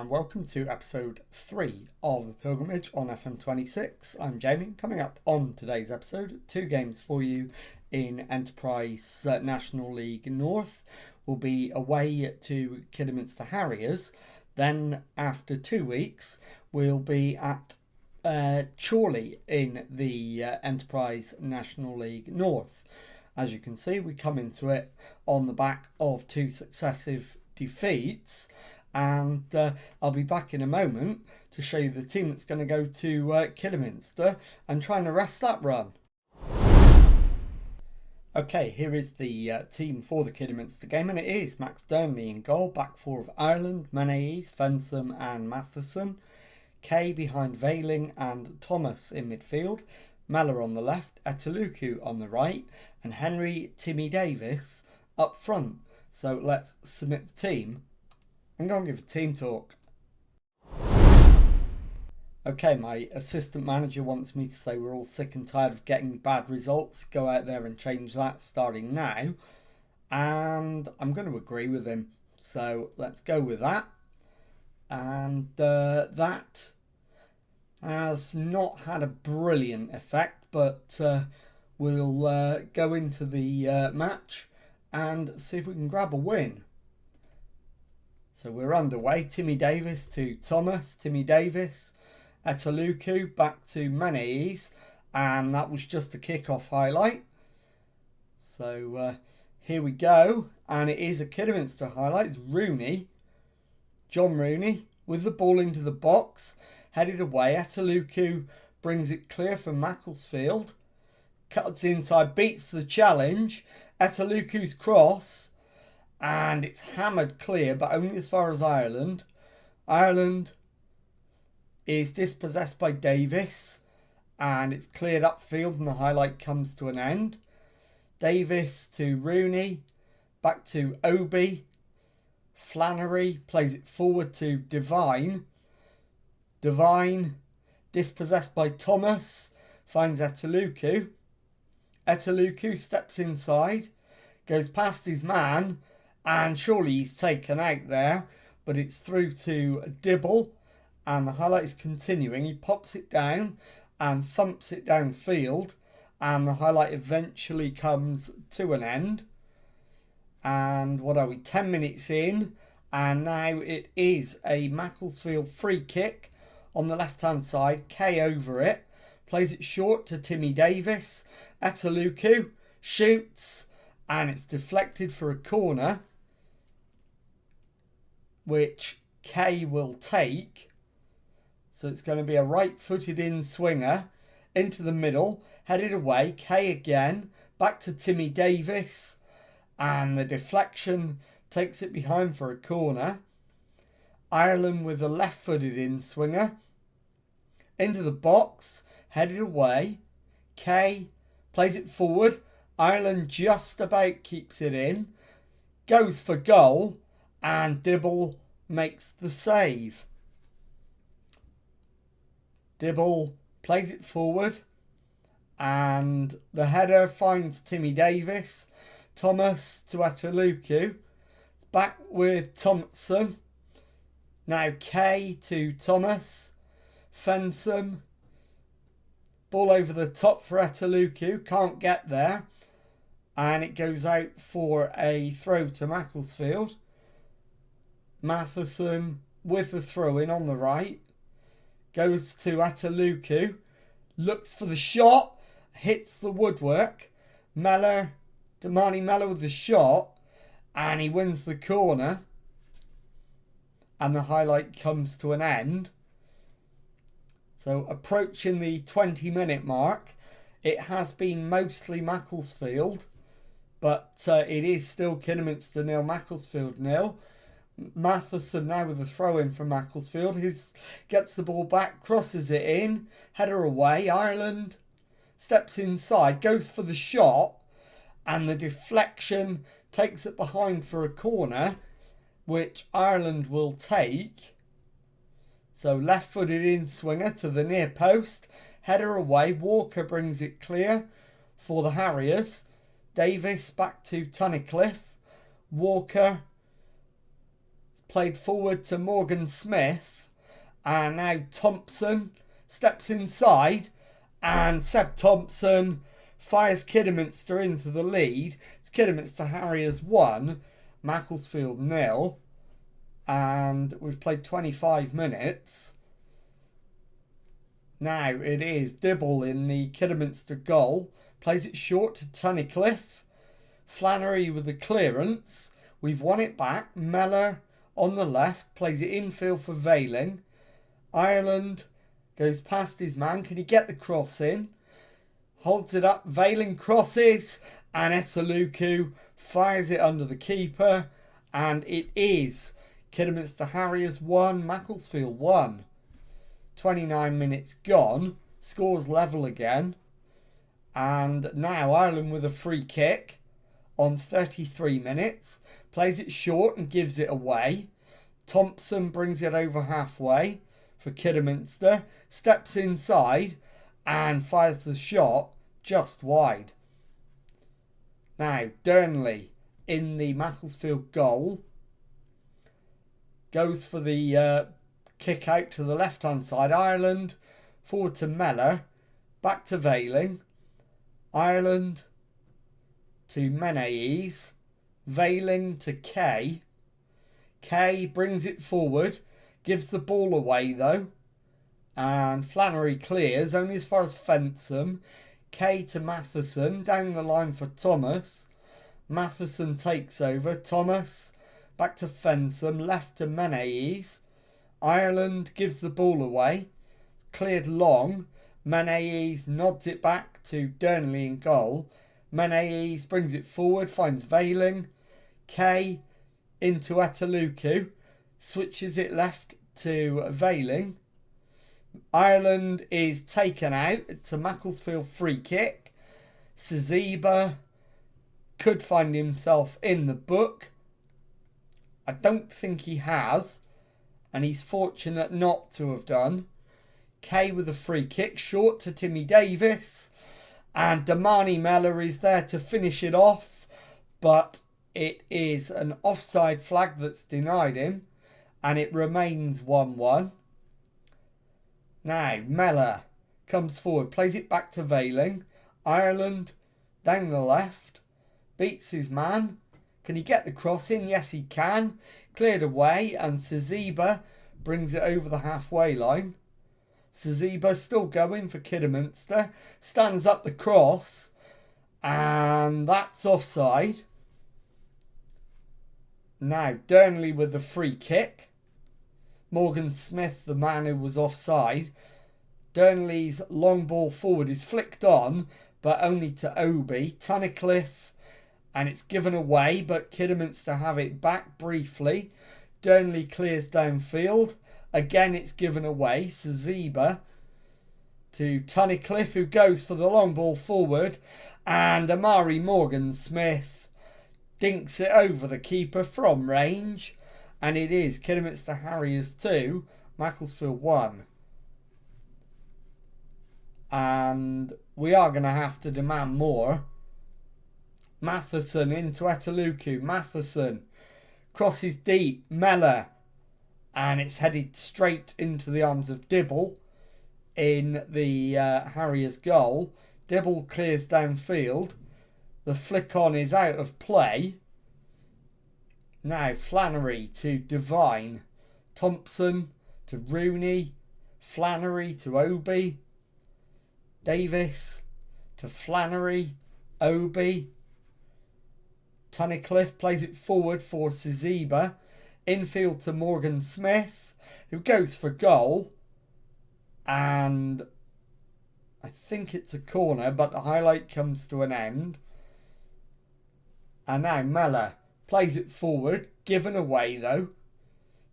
and welcome to episode 3 of The Pilgrimage on FM26. I'm Jamie. Coming up on today's episode, 2 games for you in Enterprise National League North. We'll be away to Kidderminster Harriers. Then after 2 weeks, we'll be at Chorley in the Enterprise National League North. As you can see, we come into it on the back of 2 successive defeats, and I'll be back in a moment to show you the team that's going to go to Kidderminster and try and arrest that run. Okay, here is the team for the Kidderminster game, and it is Max Durnley in goal, back 4 of Ireland, Menaies, Fensum and Matheson, Kay behind Veiling and Thomas in midfield, Mellor on the left, Etaluku on the right, and Henry Timmy Davis up front. So let's submit the team and go and give a team talk. Okay, my assistant manager wants me to say we're all sick and tired of getting bad results. Go out there and change that starting now. And I'm going to agree with him. So let's go with that. And that has not had a brilliant effect, but we'll go into the match and see if we can grab a win. So we're underway. Timmy Davis to Thomas. Timmy Davis. Etaluku back to Menaies. And that was just a kick-off highlight. So here we go. And it is a Kidderminster highlight. It's Rooney. John Rooney with the ball into the box. Headed away. Etaluku brings it clear from Macclesfield. Cuts inside. Beats the challenge. Etaluku's cross. And it's hammered clear, but only as far as Ireland. Ireland is dispossessed by Davis. And it's cleared upfield and the highlight comes to an end. Davis to Rooney. Back to Obi. Flannery plays it forward to Devine. Devine dispossessed by Thomas. Finds Etaluku. Etaluku steps inside. Goes past his man. And surely he's taken out there. But it's through to Dibble. And the highlight is continuing. He pops it down and thumps it downfield. And the highlight eventually comes to an end. And what are we? 10 minutes in. And now it is a Macclesfield free kick on the left-hand side. Kay over it. Plays it short to Timmy Davis. Etaluku shoots. And it's deflected for a corner, which Kay will take. So it's going to be a right-footed in-swinger into the middle, headed away. Kay again, back to Timmy Davis. And the deflection takes it behind for a corner. Ireland with a left-footed in-swinger. Into the box, headed away. Kay plays it forward. Ireland just about keeps it in. Goes for goal. And Dibble makes the save. Dibble plays it forward. And the header finds Timmy Davis. Thomas to Etaluku. Back with Thompson. Now Kay to Thomas. Fensum. Ball over the top for Etaluku. Can't get there. And it goes out for a throw to Macclesfield. Matheson with the throw-in on the right. Goes to Etaluku. Looks for the shot. Hits the woodwork. Mellor, Damani Mellor with the shot. And he wins the corner. And the highlight comes to an end. So approaching the 20-minute mark. It has been mostly Macclesfield. But it is still Kidderminster 0, Macclesfield 0. Matheson now with a throw-in from Macclesfield. He gets the ball back, crosses it in. Header away. Ireland steps inside, goes for the shot. And the deflection takes it behind for a corner, which Ireland will take. So left-footed in-swinger to the near post. Header away. Walker brings it clear for the Harriers. Davis back to Tunnicliffe. Walker played forward to Morgan Smith, and now Thompson steps inside, and Seb Thompson fires Kidderminster into the lead. It's Kidderminster Harriers 1, Macclesfield 0, and we've played 25 minutes. Now it is Dibble in the Kidderminster goal, plays it short to Tunnicliffe. Flannery with the clearance. We've won it back. Mellor on the left plays it infield for Veiling. Ireland goes past his man. Can he get the cross in? Holds it up. Veiling crosses, and Esaluku fires it under the keeper, and it is Kidderminster Harriers 1, Macclesfield 1. 29 minutes gone. Scores level again. And now Ireland with a free kick on 33 minutes. Plays it short and gives it away. Thompson brings it over halfway for Kidderminster. Steps inside and fires the shot just wide. Now Durnley in the Macclesfield goal. Goes for the kick out to the left hand side. Ireland forward to Mellor. Back to Veiling. Ireland to Menaes. Veiling to Kay. Kay brings it forward. Gives the ball away though. And Flannery clears only as far as Fensham. Kay to Matheson. Down the line for Thomas. Matheson takes over. Thomas back to Fensham. Left to Menaes. Ireland gives the ball away. Cleared long. Menaes nods it back to Durnley in goal. Menaes brings it forward, finds Veiling. Kay into Esaluku. Switches it left to Veiling. Ireland is taken out. It's a Macclesfield free kick. Sazeba could find himself in the book. I don't think he has, and he's fortunate not to have done. Kay with a free kick, short to Timmy Davis, and Damani Mellor is there to finish it off, but it is an offside flag that's denied him, and it remains 1-1. Now Mellor comes forward, plays it back to Veiling. Ireland down the left, beats his man. Can he get the cross in? Yes, he can. Cleared away, and Sazeba brings it over the halfway line. Sazeba still going for Kidderminster. Stands up the cross, and that's offside. Now Durnley with the free kick. Morgan Smith, the man who was offside. Durnley's long ball forward is flicked on, but only to Obi. Tunnicliffe, and it's given away, but Kidderminster have it back briefly. Durnley clears downfield. Again, it's given away. Sazeba to Tunnicliffe, who goes for the long ball forward. And Amari Morgan Smith dinks it over the keeper from range. And it is Kidderminster Harriers 2, Macclesfield 1. And we are going to have to demand more. Matheson into Esaluku. Matheson crosses deep. Mellor. And it's headed straight into the arms of Dibble in the Harriers goal. Dibble clears downfield. The flick on is out of play. Now Flannery to Devine. Thompson to Rooney. Flannery to Obi. Davis to Flannery. Obi. Tunnicliffe plays it forward for Sazeba. Infield to Morgan Smith, who goes for goal. And I think it's a corner, but the highlight comes to an end. And now Mellor plays it forward, given away though.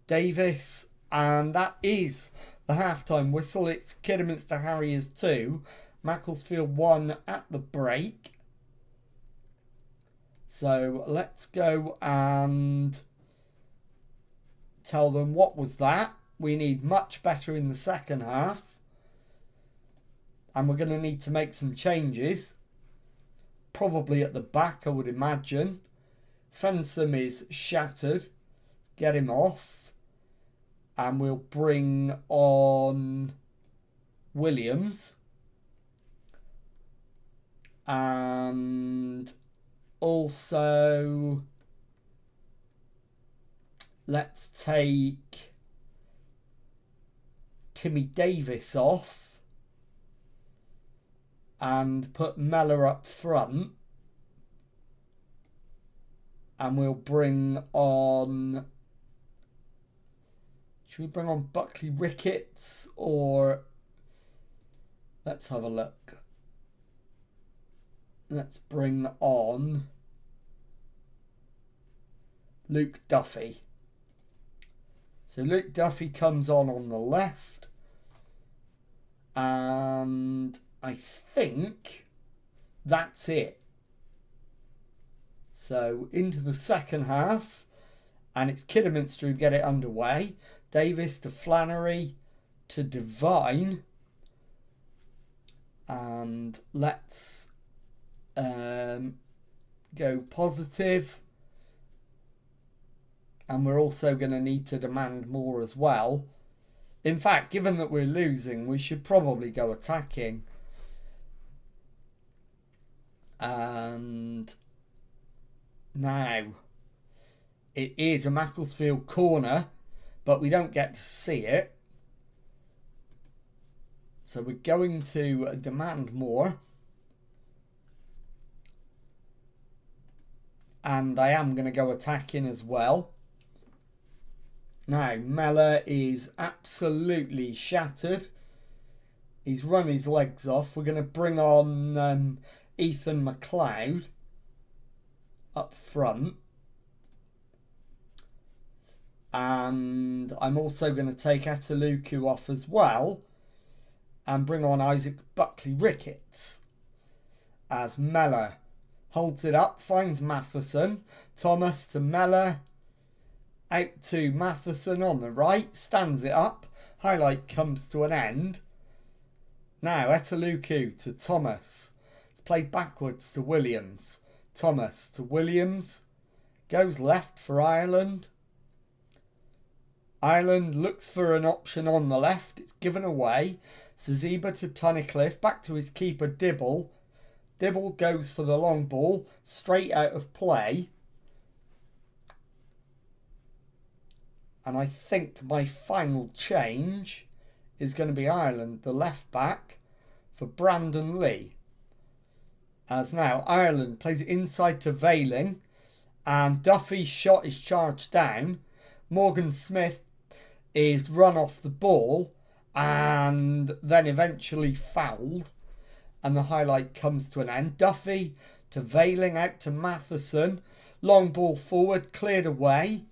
Davis, and that is the halftime whistle. It's Kidderminster Harriers 2, Macclesfield 1 at the break. So let's go and tell them what was that. We need much better in the second half. And we're going to need to make some changes. Probably at the back, I would imagine. Fensham is shattered. get him off, and we'll bring on Williams. And also, let's take Timmy Davis off and put Mellor up front. And we'll bring on... Should we bring on Buckley Ricketts, or... Let's have a look. Let's bring on Luke Duffy. So Luke Duffy comes on the left. And I think that's it. So into the second half. And it's Kidderminster who get it underway. Davis to Flannery to Devine. And let's go positive. And we're also going to need to demand more as well. In fact, given that we're losing, we should probably go attacking. And now it is a Macclesfield corner, but we don't get to see it. So we're going to demand more. And I am going to go attacking as well. Now, Mellor is absolutely shattered. He's run his legs off. We're going to bring on Ethan McLeod up front. And I'm also going to take Ataluku off as well. And bring on Isaac Buckley Ricketts as Mellor holds it up, finds Matheson. Thomas to Mellor. Out to Matheson on the right, stands it up. Highlight comes to an end. Now Ataluku to Thomas. It's played backwards to Williams. Thomas to Williams. Goes left for Ireland. Ireland looks for an option on the left. It's given away. Zaziba to Tunnicliffe. Back to his keeper Dibble. Dibble goes for the long ball. Straight out of play. And I think my final change is going to be Ireland, the left back, for Brandon Lee. As now Ireland plays it inside to Veiling. And Duffy's shot is charged down. Morgan Smith is run off the ball and then eventually fouled. And the highlight comes to an end. Duffy to Veiling, out to Matheson. Long ball forward, cleared away.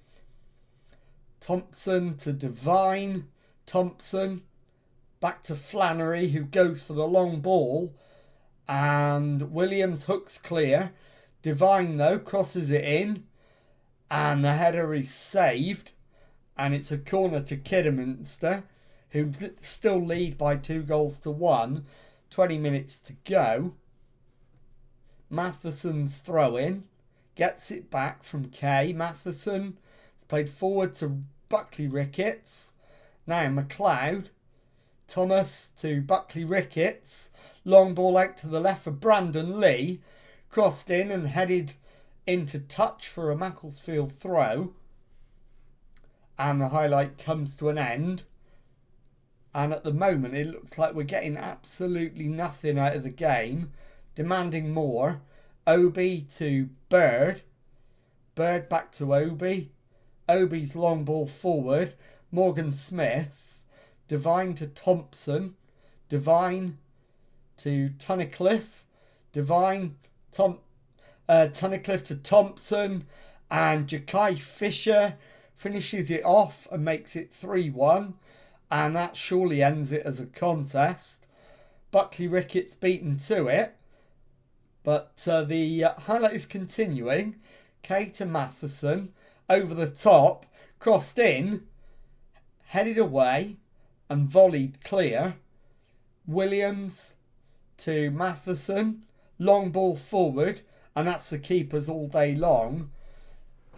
Thompson to Devine. Thompson back to Flannery, who goes for the long ball. And Williams hooks clear. Devine, though, crosses it in. And the header is saved. And it's a corner to Kidderminster, who still lead by 2-1. 20 minutes to go. Matheson's throw-in. Gets it back from Kay. Matheson. It's played forward to Buckley Ricketts. Now McLeod. Thomas to Buckley Ricketts. Long ball out to the left for Brandon Lee. Crossed in and headed into touch for a Macclesfield throw. And the highlight comes to an end. And at the moment it looks like we're getting absolutely nothing out of the game. Demanding more. Obi to Bird. Bird back to Obi. Obi's long ball forward. Morgan Smith. Devine to Thompson. Devine to Tunnicliffe. Devine, Tunnicliffe to Thompson. And Jakai Fisher finishes it off and makes it 3-1. And that surely ends it as a contest. Buckley Ricketts beaten to it. But the highlight is continuing. Kay to Matheson. Over the top. Crossed in. Headed away. And volleyed clear. Williams to Matheson. Long ball forward. And that's the keepers all day long.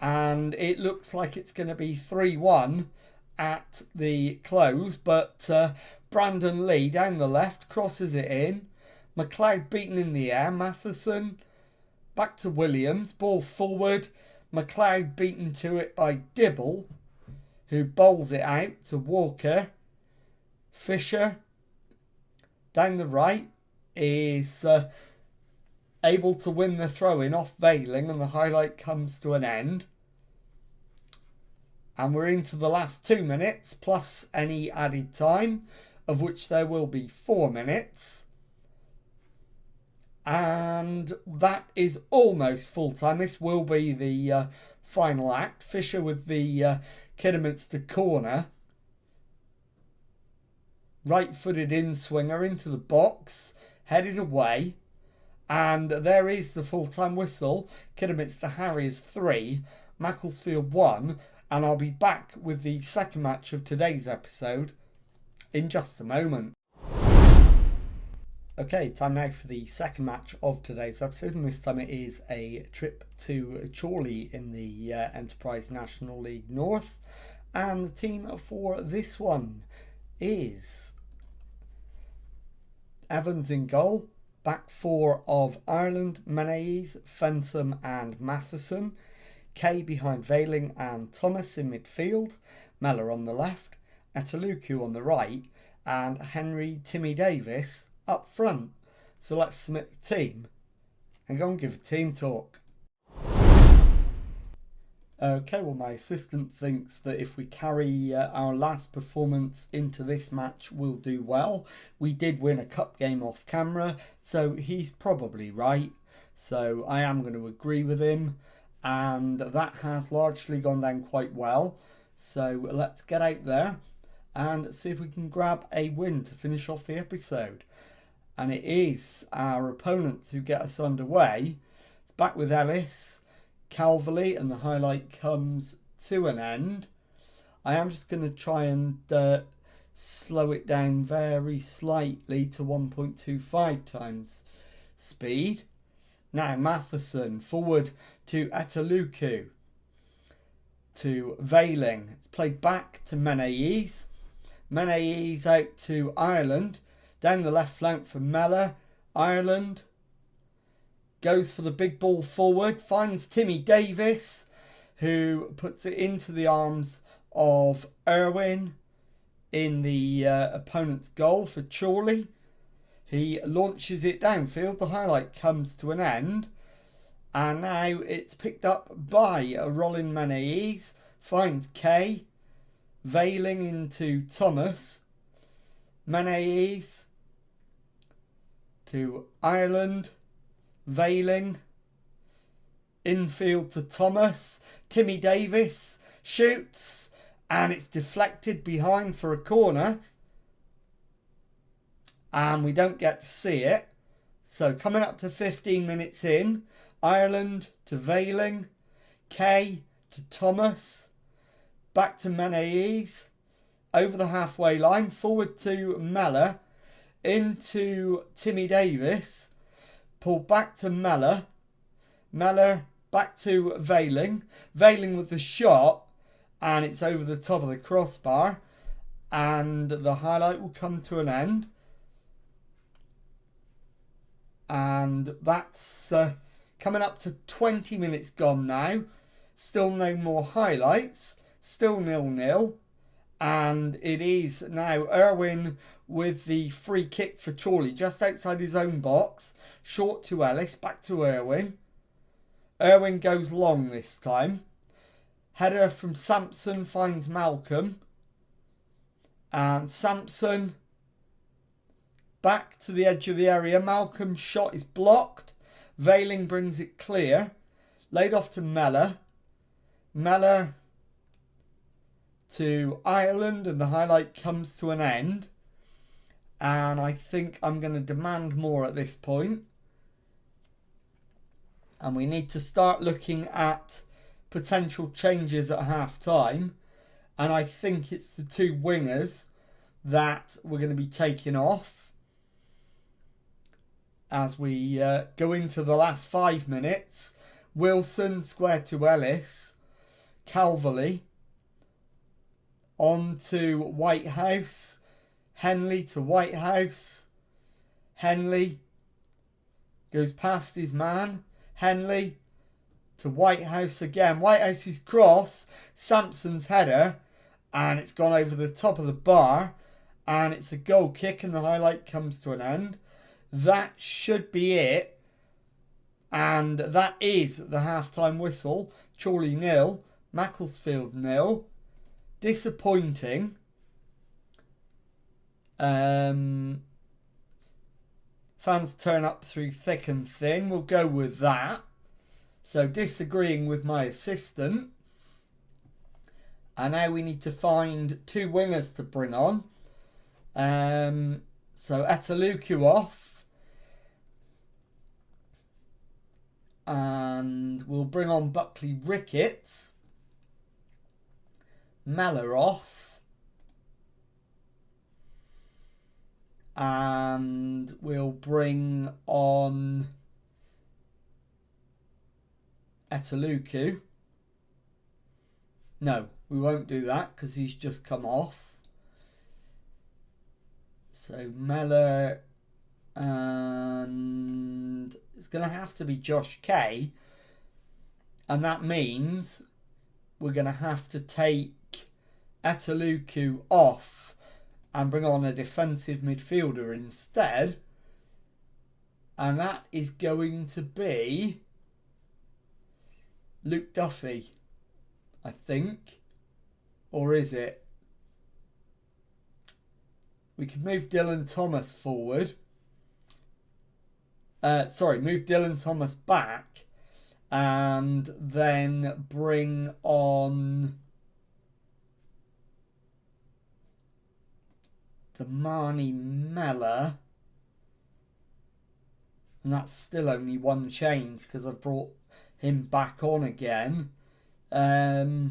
and it looks like it's going to be 3-1 at the close, but Brandon Lee down the left crosses it in. McLeod beaten in the air. Matheson back to Williams, ball forward. McLeod beaten to it by Dibble, who bowls it out to Walker. Fisher down the right is able to win the throw-in off Veiling, and the highlight comes to an end. And we're into the last 2 minutes, plus any added time, of which there will be 4 minutes. And that is almost full time. This will be the final act. Fisher with the Kidderminster corner. Right-footed in-swinger into the box. Headed away. And there is the full-time whistle. Kidderminster Harriers 3. Macclesfield 1. And I'll be back with the second match of today's episode in just a moment. Okay, time now for the second match of today's episode, and this time it is a trip to Chorley in the Enterprise National League North. And the team for this one is Evans in goal, back four of Ireland, Menaes, Fensom and Matheson, Kay behind Veiling and Thomas in midfield, Mellor on the left, Etaluku on the right, and Henry Timmy Davis up front. So let's submit the team and go and give a team talk. Okay, well, my assistant thinks that if we carry our last performance into this match, we'll do well. We did win a cup game off camera, so he's probably right. So I am going to agree with him, and that has largely gone down quite well. So let's get out there and see if we can grab a win to finish off the episode. And it is our opponents who get us underway. It's back with Ellis, Calverley, and the highlight comes to an end. I am just going to try and slow it down very slightly to 1.25 times speed. Now Matheson forward to Etaluku, to Veiling. It's played back to Menaes. Menaes out to Ireland. Down the left flank for Mellor. Ireland goes for the big ball forward. Finds Timmy Davis, who puts it into the arms of Irwin in the opponent's goal for Chorley. He launches it downfield. The highlight comes to an end. And now it's picked up by Rollin Menaes. Finds Kay. Veiling into Thomas. Menaes to Ireland. Veiling. Infield to Thomas. Timmy Davis shoots. And it's deflected behind for a corner. And we don't get to see it. So coming up to 15 minutes in. Ireland to Veiling. Kay to Thomas. Back to Menaes. Over the halfway line. Forward to Mellor. Into Timmy Davis. Pulled back to Mellor. Mellor back to Veiling. Veiling with the shot. And it's over the top of the crossbar. And the highlight will come to an end. And that's coming up to 20 minutes gone now. Still no more highlights. Still 0-0. And it is now Irwin with the free kick for Chorley. Just outside his own box. Short to Ellis. Back to Irwin. Irwin goes long this time. Header from Sampson finds Malcolm. And Sampson back to the edge of the area. Malcolm's shot is blocked. Veiling brings it clear. Laid off to Mellor. Mellor to Ireland, and the highlight comes to an end. And I think I'm going to demand more at this point. And we need to start looking at potential changes at half time. And I think it's the two wingers that we're going to be taking off as we go into the last 5 minutes. Wilson square to Ellis. Calverley. On to Whitehouse. Henley to Whitehouse. Henley goes past his man. Henley to Whitehouse again. Whitehouse's cross. Sampson's header. And it's gone over the top of the bar. And it's a goal kick and the highlight comes to an end. That should be it. And that is the half-time whistle. Chorley 0. Macclesfield 0. Disappointing. Fans turn up through thick and thin. We'll go with that. So disagreeing with my assistant. And now we need to find two wingers to bring on. So Etaluku off. And we'll bring on Buckley Ricketts. Mellor off. And we'll bring on Etaluku. No, we won't do that because he's just come off. So Mellor, and it's going to have to be Josh Kay. And that means we're going to have to take Etaluku off and bring on a defensive midfielder instead. And that is going to be Luke Duffy, I think. Or is it? We could move Dylan Thomas forward. Move Dylan Thomas back. And then bring on Damani Mellor. And that's still only one change because I've brought him back on again. So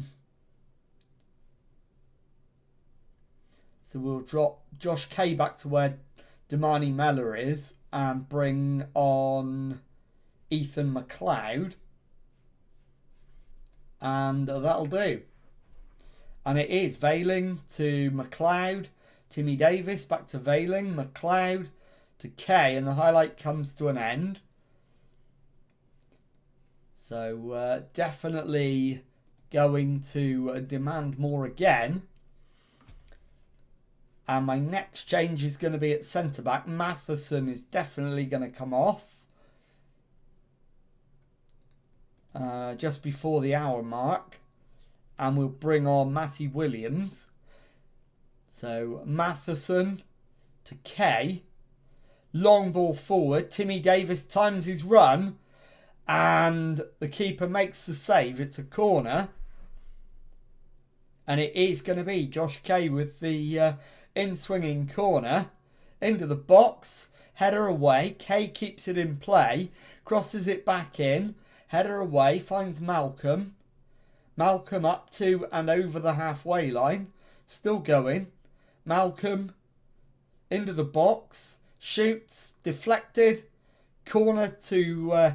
we'll drop Josh Kay back to where Damani Mellor is and bring on Ethan McLeod. And that'll do. And it is Veiling to McLeod. Timmy Davis back to Veiling. McLeod to Kay. And the highlight comes to an end. So definitely going to demand more again. And my next change is going to be at centre-back. Matheson is definitely going to come off. Just before the hour mark. And we'll bring on Matty Williams. So Matheson to Kay. Long ball forward. Timmy Davis times his run. And the keeper makes the save. It's a corner. And it is going to be Josh Kay with the in-swinging corner. Into the box. Header away. Kay keeps it in play. Crosses it back in. Header away. Finds Malcolm. Malcolm up to and over the halfway line. Still going. Malcolm into the box. Shoots. Deflected. Corner to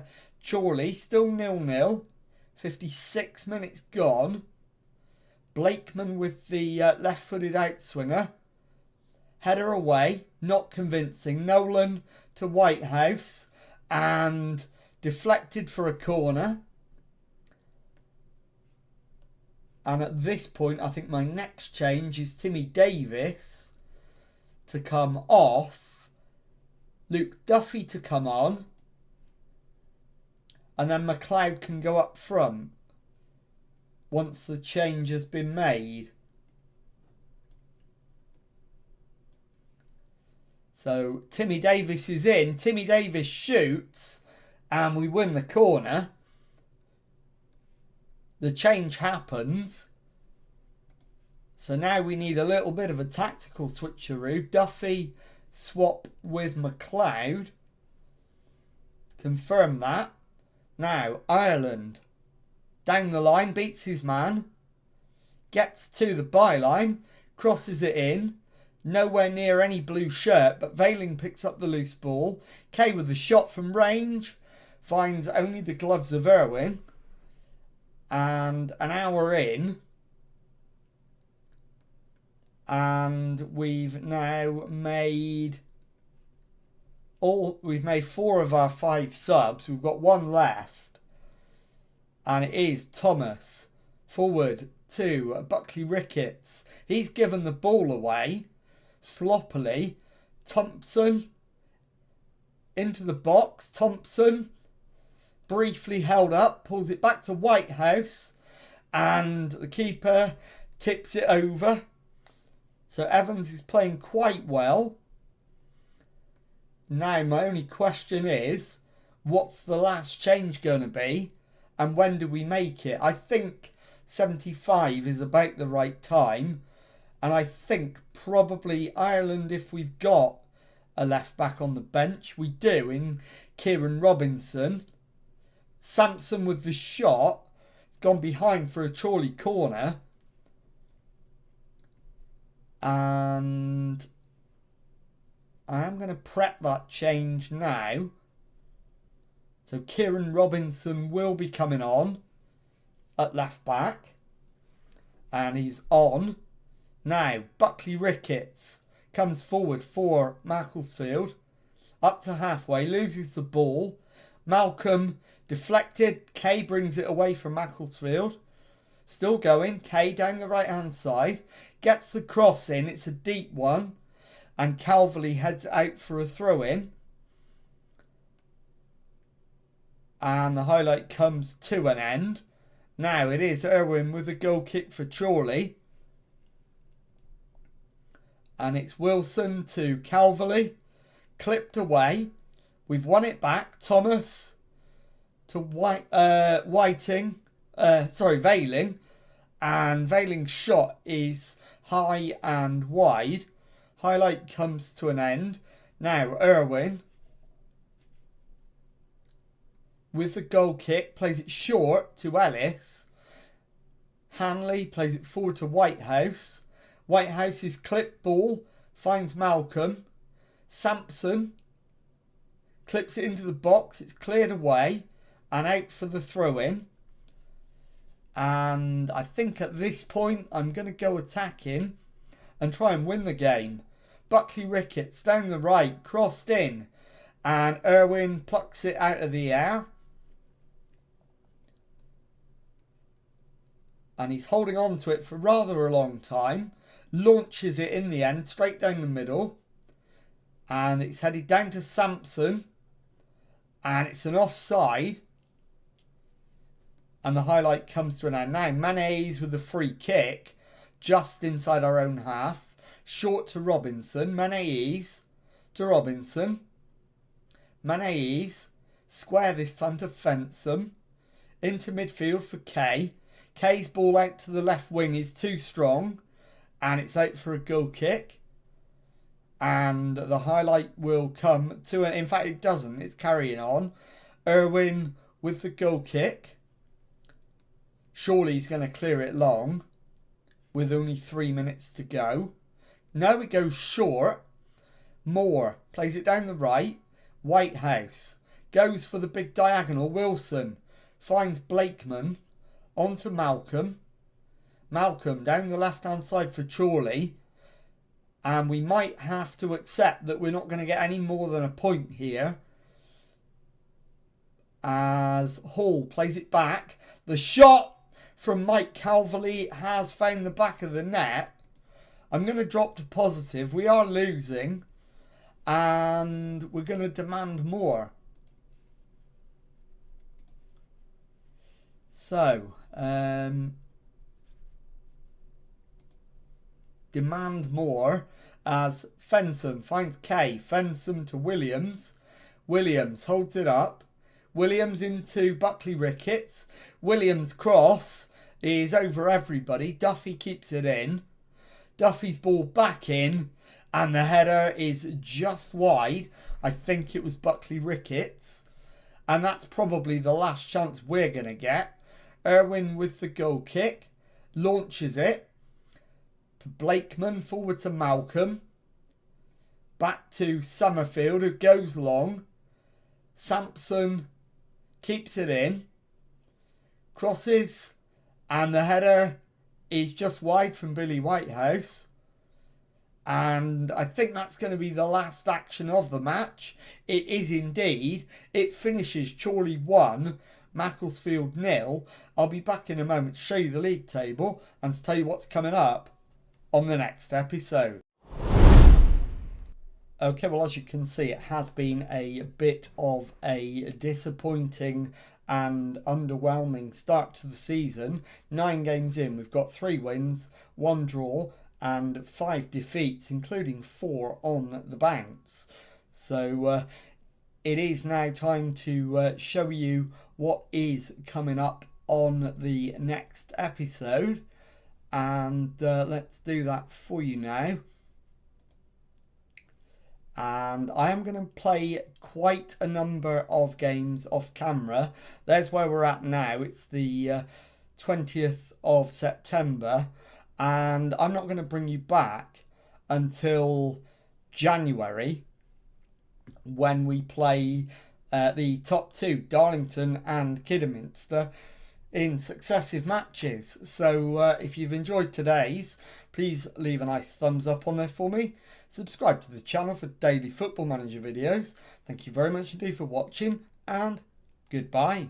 Chorley. Still 0-0. 56 minutes gone. Blakeman with the left-footed outswinger. Header away. Not convincing. Nolan to Whitehouse. And deflected for a corner. And at this point, I think my next change is Timmy Davis to come off. Luke Duffy to come on. And then McLeod can go up front once the change has been made. So Timmy Davis is in. Timmy Davis shoots and we win the corner. The change happens. So now we need a little bit of a tactical switcheroo. Duffy swap with McLeod. Confirm that. Now Ireland down the line, beats his man. Gets to the byline. Crosses it in. Nowhere near any blue shirt, but Veiling picks up the loose ball. Kay with the shot from range. Finds only the gloves of Irwin. And an hour in, and we've now made we've made 4 of our 5 subs. We've got 1 left, and it is Thomas forward to Buckley Ricketts. He's given the ball away sloppily. Thompson into the box. Thompson briefly held up, pulls it back to Whitehouse, and the keeper tips it over. So Evans is playing quite well. Now my only question is, what's the last change going to be, and when do we make it? I think 75 is about the right time, and I think probably Ireland, if we've got a left back on the bench, we do in Kieran Robinson. Sampson with the shot. It's gone behind for a Chorley corner. And I am going to prep that change now. So Kieran Robinson will be coming on at left back. And he's on. Now, Buckley Ricketts comes forward for Macclesfield. Up to halfway, loses the ball. Malcolm deflected. Kay brings it away from Macclesfield. Still going. Kay down the right hand side. Gets the cross in. It's a deep one. And Calverley heads out for a throw in. And the highlight comes to an end. Now it is Irwin with a goal kick for Chorley. And it's Wilson to Calverley. Clipped away. We've won it back. Thomas to Veiling. And Veiling's shot is high and wide. Highlight comes to an end. Now Irwin with the goal kick plays it short to Ellis. Hanley plays it forward to Whitehouse. Whitehouse's clip ball finds Malcolm. Sampson clips it into the box. It's cleared away and out for the throw-in. And I think at this point I'm going to go attacking and try and win the game. Buckley Ricketts down the right, crossed in, and Irwin plucks it out of the air. And he's holding on to it for rather a long time. Launches it in the end, straight down the middle. And it's headed down to Sampson. And it's an offside. And the highlight comes to an end. Now Mané's with the free kick. Just inside our own half. Short to Robinson. Mané's to Robinson. Mané's. Square this time to Fensom. Into midfield for Kay. Kay's ball out to the left wing is too strong. And it's out for a goal kick. And the highlight will come to an... In fact, it doesn't. It's carrying on. Irwin with the goal kick. Surely he's going to clear it long. With only 3 minutes to go. Now it goes short. Moore plays it down the right. Whitehouse goes for the big diagonal. Wilson finds Blakeman. On to Malcolm. Malcolm down the left-hand side for Chorley. And we might have to accept that we're not going to get any more than a point here. As Hall plays it back. The shot from Mike Calverley has found the back of the net. I'm going to drop to positive. We are losing. And we're going to demand more. So... demand more as Fensom finds Kay. Fensom to Williams. Williams holds it up. Williams into Buckley Ricketts. Williams' cross is over everybody. Duffy keeps it in. Duffy's ball back in. And the header is just wide. I think it was Buckley Ricketts. And that's probably the last chance we're going to get. Irwin with the goal kick. Launches it. To Blakeman, forward to Malcolm. Back to Summerfield, who goes long. Sampson keeps it in. Crosses And the header is just wide from Billy Whitehouse. And I think that's going to be the last action of the match. It is indeed. It finishes Chorley 1, Macclesfield 0. I'll be back in a moment to show you the league table and to tell you what's coming up on the next episode. Okay, well, as you can see, it has been a bit of a disappointing and underwhelming start to the season. 9 games in, we've got 3 wins, 1 draw and 5 defeats, including 4 on the bounce. So it is now time to show you what is coming up on the next episode. And let's do that for you now. And I am going to play quite a number of games off camera. There's where we're at now. It's the 20th of September. And I'm not going to bring you back until January, when we play the top 2, Darlington and Kidderminster, in successive matches. So if you've enjoyed today's, please leave a nice thumbs up on there for me. Subscribe to the channel for daily Football Manager videos. Thank you very much indeed for watching, and goodbye.